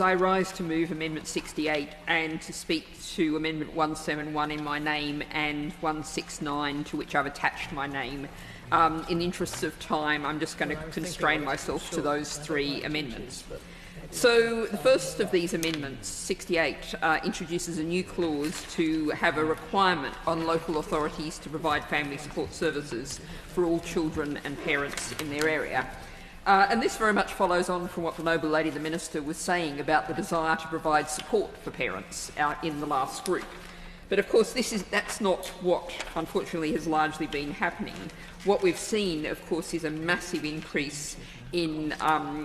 I rise to move Amendment 68 and to speak to Amendment 171 in my name and 169, to which I've attached my name. In the interests of time, I'm just going to constrain myself to those three amendments. So the first of these amendments, 68, introduces a new clause to have a requirement on local authorities to provide family support services for all children and parents in their area. And this very much follows on from what the Noble Lady the Minister was saying about the desire to provide support for parents in the last group. But of course that's not what unfortunately has largely been happening. What we've seen, of course, is a massive increase in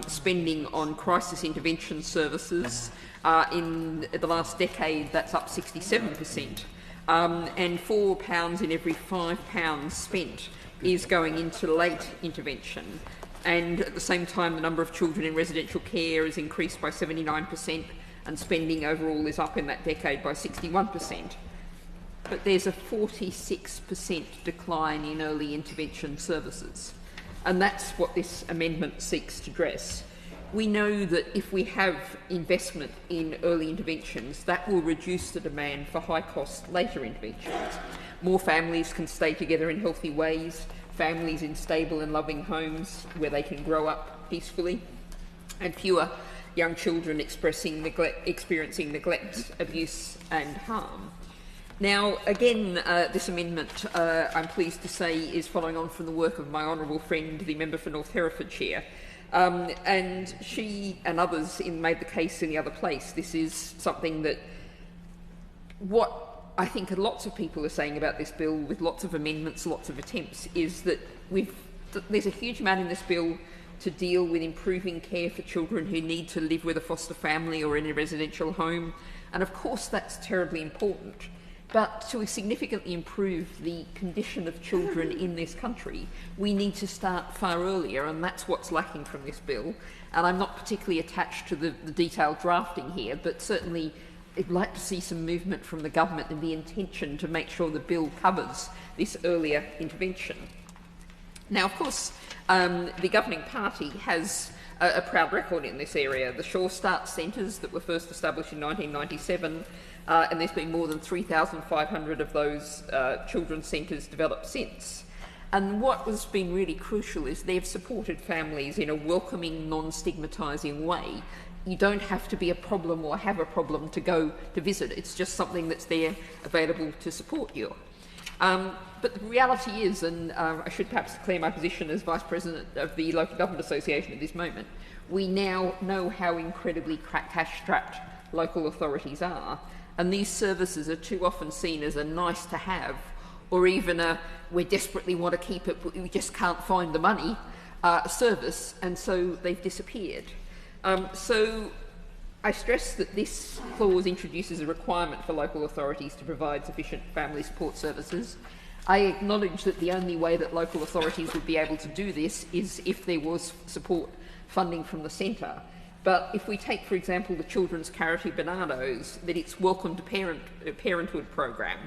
spending on crisis intervention services. In the last decade, that's up 67%. And £4 in every £5 spent is going into late intervention. And at the same time, the number of children in residential care has increased by 79%, and spending overall is up in that decade by 61%. But there's a 46% decline in early intervention services. And that's what this amendment seeks to address. We know that if we have investment in early interventions, that will reduce the demand for high-cost later interventions. More families can stay together in healthy ways, families in stable and loving homes where they can grow up peacefully, and fewer young children experiencing neglect, abuse and harm. Now, again, this amendment, I'm pleased to say, is following on from the work of my honourable friend, the member for North Herefordshire, and she and others made the case in the other place. This is something that what I think lots of people are saying about this bill, with lots of amendments, lots of attempts, is that there's a huge amount in this bill to deal with improving care for children who need to live with a foster family or in a residential home. And of course that's terribly important. But to significantly improve the condition of children in this country, we need to start far earlier, and that's what's lacking from this bill. And I'm not particularly attached to the detailed drafting here, but certainly I'd like to see some movement from the government and the intention to make sure the bill covers this earlier intervention. Now, of course, the governing party has a proud record in this area. The Sure Start Centres that were first established in 1997, and there's been more than 3,500 of those children's centres developed since. And what has been really crucial is they've supported families in a welcoming, non-stigmatising way. You don't have to be a problem or have a problem to go to visit. It's just something that's there available to support you. But the reality is, and I should perhaps declare my position as Vice President of the Local Government Association at this moment, we now know how incredibly cash-strapped local authorities are, and these services are too often seen as a nice-to-have, or even a we desperately want to keep it but we just can't find the money service, and so they've disappeared. So I stress that this clause introduces a requirement for local authorities to provide sufficient family support services. I acknowledge that the only way that local authorities would be able to do this is if there was support funding from the centre. But if we take, for example, the Children's Charity Barnardo's, that its Welcome to Parenthood program,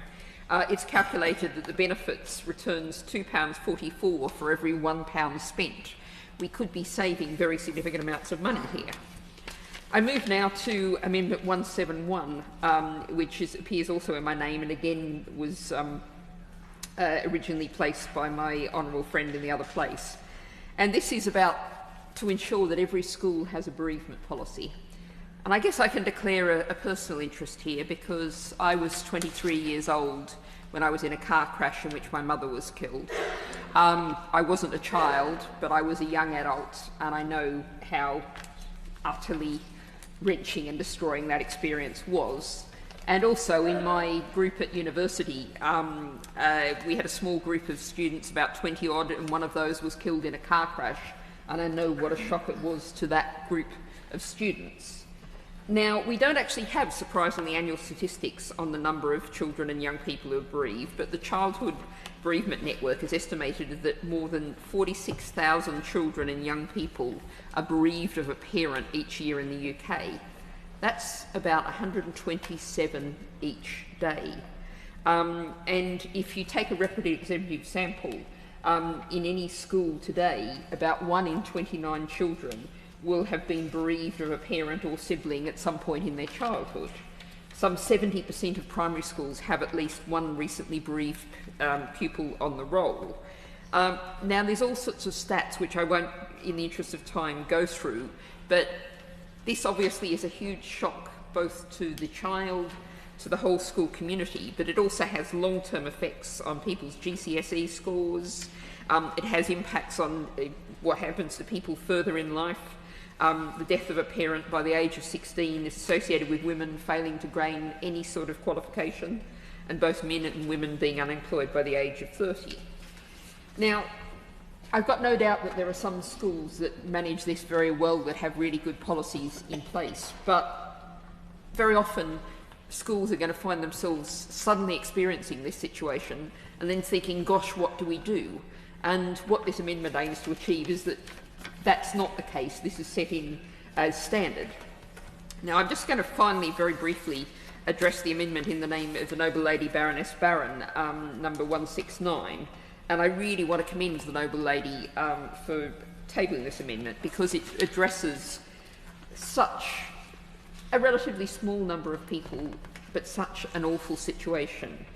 it's calculated that the benefits returns £2.44 for every £1 spent. We could be saving very significant amounts of money here. I move now to Amendment 171, which appears also in my name and again was originally placed by my honourable friend in the other place. And this is about to ensure that every school has a bereavement policy. And I guess I can declare a personal interest here, because I was 23 years old when I was in a car crash in which my mother was killed. I wasn't a child, but I was a young adult, and I know how utterly wrenching and destroying that experience was. And also in my group at university, we had a small group of students, about 20 odd, and one of those was killed in a car crash, and I know what a shock it was to that group of students. Now, we don't actually have, surprisingly, annual statistics on the number of children and young people who are bereaved, but the Childhood Bereavement Network has estimated that more than 46,000 children and young people are bereaved of a parent each year in the UK. That's about 127 each day. And if you take a representative sample, in any school today, about 1 in 29 children will have been bereaved of a parent or sibling at some point in their childhood. Some 70% of primary schools have at least one recently bereaved pupil on the roll. Now, there's all sorts of stats which I won't, in the interest of time, go through, but this obviously is a huge shock both to the child, to the whole school community, but it also has long-term effects on people's GCSE scores. It has impacts on what happens to people further in life. The death of a parent by the age of 16 is associated with women failing to gain any sort of qualification, and both men and women being unemployed by the age of 30. Now, I've got no doubt that there are some schools that manage this very well, that have really good policies in place, but very often schools are going to find themselves suddenly experiencing this situation and then thinking, gosh, what do we do? And what this amendment aims to achieve is that that's not the case. This is set in as standard. Now, I'm just going to finally, very briefly, address the amendment in the name of the Noble Lady Baroness Barron, number 169. And I really want to commend the Noble Lady for tabling this amendment, because it addresses such a relatively small number of people, but such an awful situation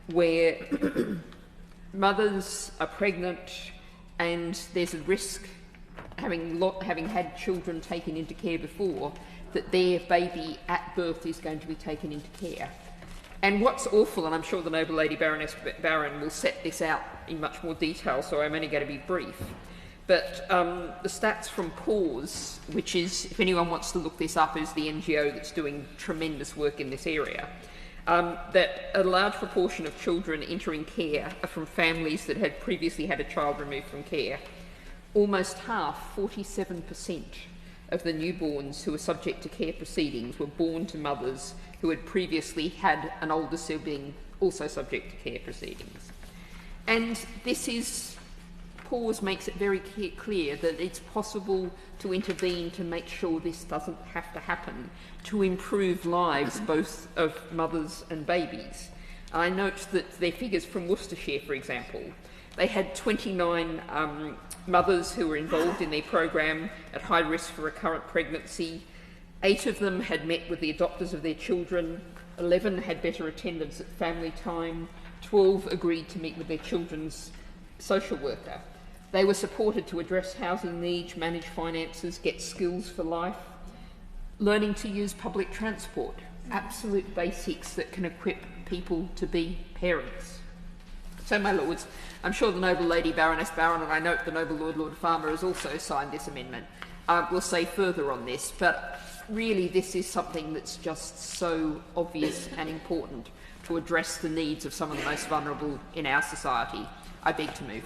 where mothers are pregnant and there's a risk, having had children taken into care before, that their baby at birth is going to be taken into care. And what's awful, and I'm sure the Noble Lady Baroness Barron will set this out in much more detail, so I'm only going to be brief, but the stats from PAWS, which is, if anyone wants to look this up, is the NGO that's doing tremendous work in this area, that a large proportion of children entering care are from families that had previously had a child removed from care. Almost half, 47%, of the newborns who were subject to care proceedings were born to mothers who had previously had an older sibling also subject to care proceedings. And this is, PAWS makes it very clear that it's possible to intervene to make sure this doesn't have to happen, to improve lives both of mothers and babies. I note that their figures from Worcestershire, for example, they had 29 mothers who were involved in their program at high risk for recurrent pregnancy. 8 of them had met with the adopters of their children, 11 had better attendance at family time, 12 agreed to meet with their children's social worker. They were supported to address housing needs, manage finances, get skills for life, learning to use public transport, absolute basics that can equip people to be parents. So, my lords, I'm sure the Noble Lady Baroness Barron, and I note the Noble Lord Farmer has also signed this amendment, will say further on this, but really this is something that's just so obvious and important to address the needs of some of the most vulnerable in our society. I beg to move.